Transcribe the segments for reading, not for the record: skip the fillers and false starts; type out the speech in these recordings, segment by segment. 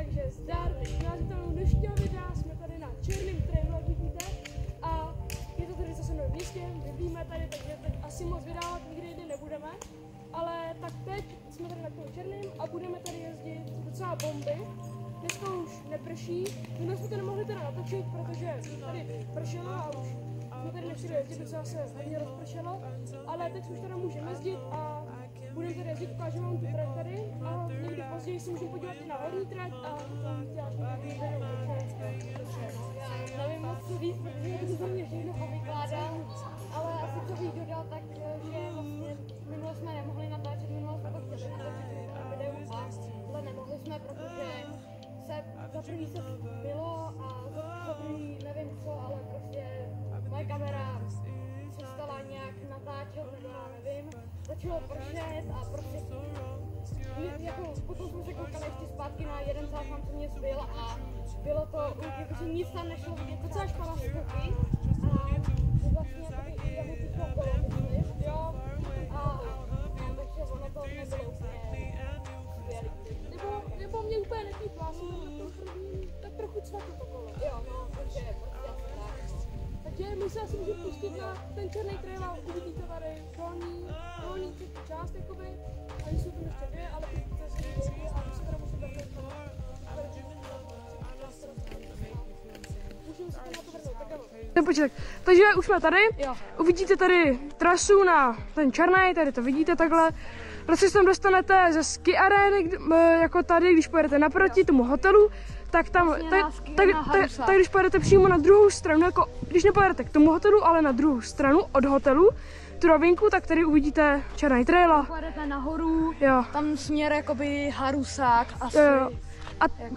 Takže zdar, nás vítám u dnešního videa, jsme tady na černém trailu, jak vidíte, a je to tady zase v místě, vybíme tady, takže teď asi moc vydávat nikdy jde nebudeme, ale tak teď jsme tady na tom černém a budeme tady jezdit docela bomby. Dneska už neprší, dnes jsme to nemohli teda natočit, protože tady pršelo a už jsme tady nechtěli jezdit, docela se hodně rozpršelo, ale teď už teda můžeme jezdit a budeme tady jezdit, ukážeme vám tu trať tady a někdy později se můžeme podívat i na horní trať a tam dělat nějaký video, Nevím moc co víc, protože to mě všechno povykládám, ale asi co bych dodal, tak že vlastně minule jsme nemohli natáčet, minule jsme to chtěli natáčet video a tohle nemohli jsme, protože se za první se bylo a za druhý nevím co, ale prostě moje kamera přestala nějak natáčet, nebo já nevím, začalo pršet a prostě jako, potom jsme se koukali ještě zpátky na jeden záznam, co mě zbyl a bylo to, jakože nic tam nešlo vidět, docela špala z ruky a vlastně jakoby jemu přišlo kolo, myslím, jo, a takže ono to nebylo úplně skvělý. Nebo mě úplně nepíplo, já jsem to první tak trochu cvakl to kolo. Jo, no, takže prostě asi tak. Takže my se asi můžeme pustit na ten černý trail a uvidíte tady dolní část jakoby, a jsou tam ještě dvě, ale uvidíte se dvě a my se teda musíme vrnout takže už jsme tady, uvidíte tady trasu na ten černý, tady to vidíte takhle. Prostě se tam dostanete ze ski arény, jako tady, když pojedete naproti tomu hotelu, tak tam, tak když pojedete přímo na druhou stranu, jako když nepojedete k tomu hotelu, ale na druhou stranu od hotelu, tu rovinku, tak tady uvidíte černý trail. Pojedete nahoru, jo. Tam směr jakoby Harusák asi. Jo.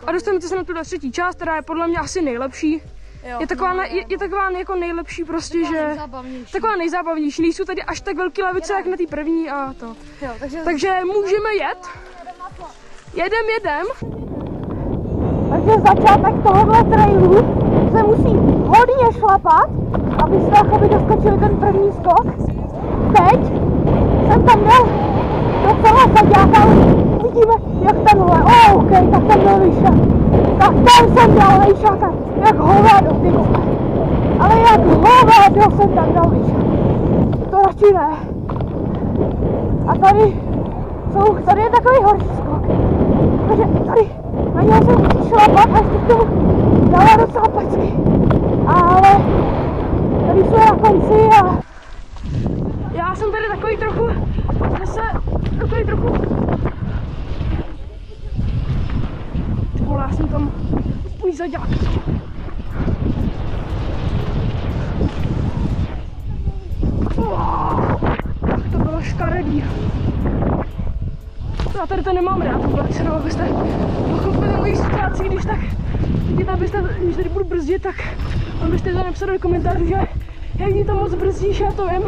A dostanete se na tuhle třetí část, která je podle mě asi nejlepší. Jo, je taková jako nejlepší prostě, taková nejzábavnější. Nejsou tady až tak velký lavice, jak na té první a to. Jo, takže můžeme jet. Jedem. Takže začátek tohohle trailu se musí hodně šlapat, abyste jakoby doskočili ten první skok. Teď jsem tam dal docela zaďáka, uvidíme jak tenhle, OK, tak ten byl vyšel. Tak tam jsem dal vejšáka, jak hovado, ty vole. Ale jak hovado jsem tam dal vejšáka. To radši ne. A tady je takový horší skok. Takže tady na něj se musí šlapat a ještě k tomu dala docela pecky. Ale tady jsme na konci a já jsem tady takový trochu, ty vole, já jsem tam můj zaďák. To bylo škaredý. Já tady to nemám rád vůbec, no, abyste pochopili moji situaci, když tak vidíte, když tady budu brzdit, tak abyste to napsali do komentářů, že jak mě to moc brzdíš, já to vím.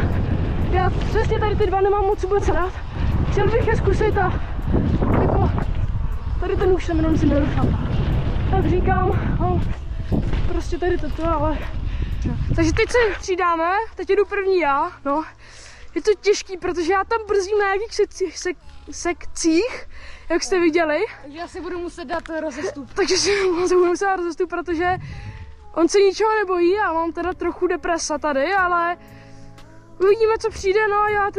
Já přesně tady ty dva nemám moc vůbec rád. Chtěl bych je zkusit a jako tady ten už jsem jenom si nedošel. Tak říkám, no, prostě tady toto, ale... Takže teď se přidáme, teď jdu první já, no. Je to těžký, protože já tam brzdím na nějakých sekcích, jak jste viděli. Takže já si budu muset dát rozestup. Takže si budu muset dát rozestup, protože on se ničeho nebojí a mám teda trochu depresa tady, ale uvidíme, co přijde, no a já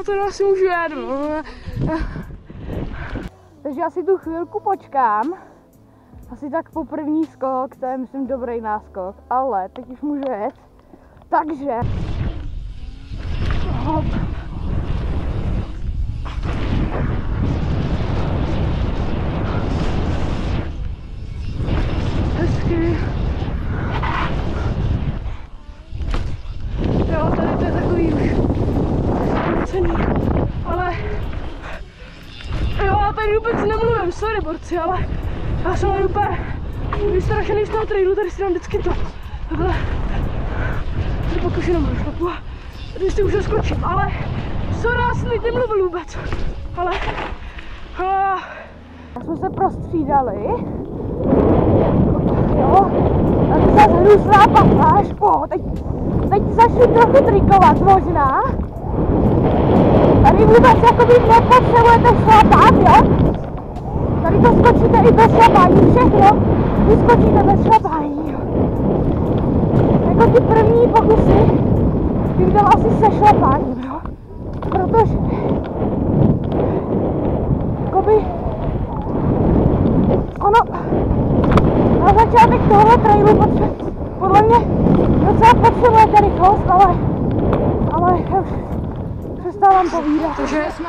teda asi můžu jet, no. Takže já si tu chvilku počkám. Asi tak po první skok, to je myslím dobrý náskok, ale teď už můžu jet. Takže... Hop. Hezky. Jo, tady to je takový už cený, ale jo, já tady vůbec nemluvím, sorry borci, ale já jsem úplně vystrašený z toho trailu, tady si dám vždycky to takhle, tady pak už jenom rozšlapu a tady si už zaskočím, ale sorry, já jsem teď nemluvil vůbec, ale tak jsme se prostřídali, jo, tady se hru slápat až teď začnu trochu trikovat možná, tady vůbec jakoby nepotřebujete šlapat, jo, Tady to skočíte i bez šlapání, všechno vyskočíte bez šlapání. Jako ty první pokusy bych dal asi se šlapáním, jo? Protože jakoby ono na začátek tohle trailu podle mě docela potřebujete rychlost, ale já už přestávám povídat. Takže jsme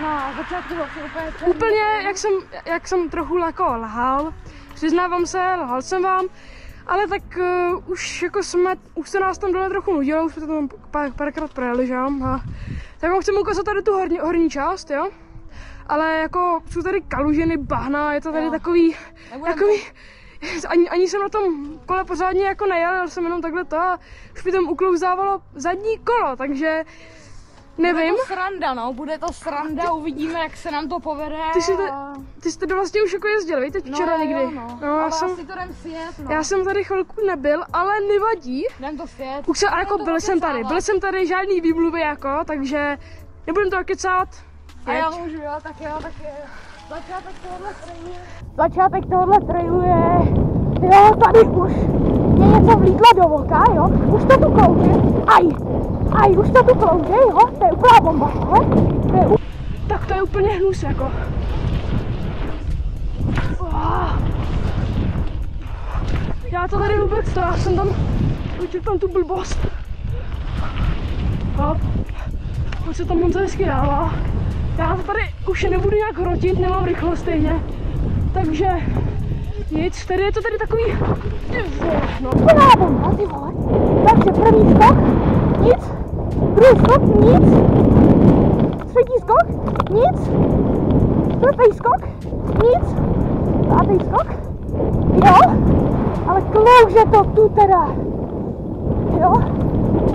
na začátku vlastně Úplně jak jsem trochu jako lhal, přiznávám se, lhal jsem vám, ale tak už se nás tam dole trochu nudilo, už jsme to tam párkrát projeli, že jo? Tak vám chci ukázat tady tu horní část, jo? Ale jako jsou tady kalužiny, bahna, je to tady takový, ani jsem na tom kole pořádně jako nejel jsem jenom takhle to a už mi tam uklouzávalo zadní kolo, takže nevím. Bude to sranda, no, bude to sranda, uvidíme, jak se nám to povede. Ty jste to vlastně už jako jezdil, víte, včera někdy. No, ale asi to jdem sjet, no. Já jsem tady chvilku nebyl, ale nevadí. Jdem to sjet. Už byl jsem tady, žádný výmluvy jako, takže nebudem to kecat. A já můžu, jo, tak jo. Začátek tohohle trailu je, jo, tady už mě něco vlítlo do voka, jo, už to tu klouže, už to tu klouže, jo, to je úplná bomba, jo, tak to je úplně hnus, jako. Já to tady vůbec, já jsem tam, tam tu blbost. Hop, už se tam moc hezky dává. Já to tady už nebudu nějak hrotit, nemám rychlost stejně, takže nic, tady je to tady takový, no. Úplná bomba, ty vole, takže první skok, nic, druhý skok, nic, třetí skok, nic, čtvrtý skok, nic, pátý skok, jo, ale klouže to tu teda, jo,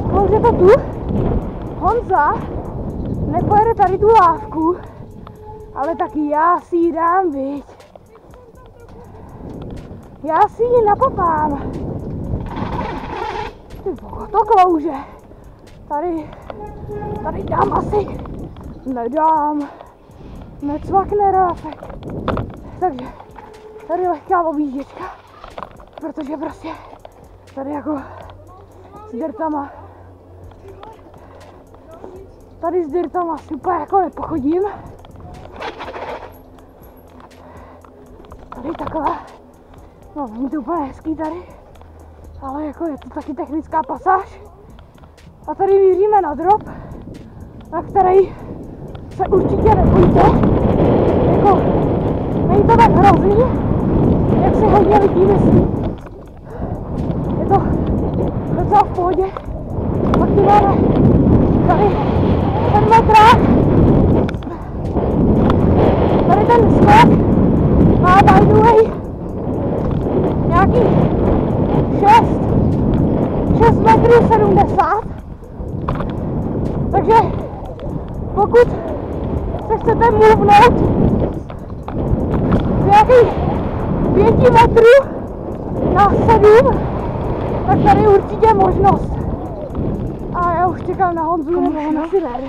klouže to tu, Honza nepojede tady tu lávku, ale taky já si ji dám, viď. Já si ji napopám. Ty boho, to klouže. Tady dám asi. Nedám. Necvakne ráfek. Takže tady lehká objížděčka. Protože prostě tady jako s dirtama. Tady s dirtama si úplně jako nepochodím. Tady takhle. No, není to úplně hezký tady, ale jako je to taky technická pasáž. A tady míříme na drop, na který se určitě nebojte. Jako, není to tak hrozný, jak si hodně lidí myslí. Je to docela v pohodě. Pak tu máme tady ten metrák. Tady ten skok má by the way nějaký 6 metrů 70. Takže pokud se chcete movenout z nějakých 5 metrů na 7, tak tady je určitě možnost. A já už čekám na Honzu nebo na Siler.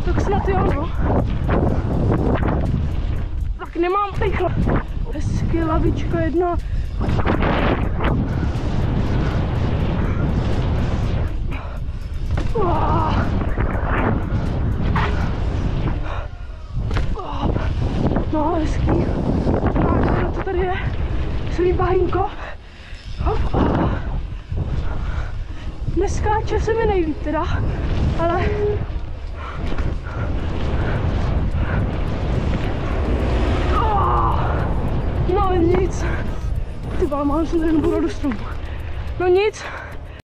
Tak snad jo, no. Tak nemám rychle. Hezky lavička jedna. No, hezký. Tak, to tady je celý bahínko. Hop. Neskáče se mi nejlíp teda, ale no nic. Ty vole, mám se tady nebudu do stromu. No nic.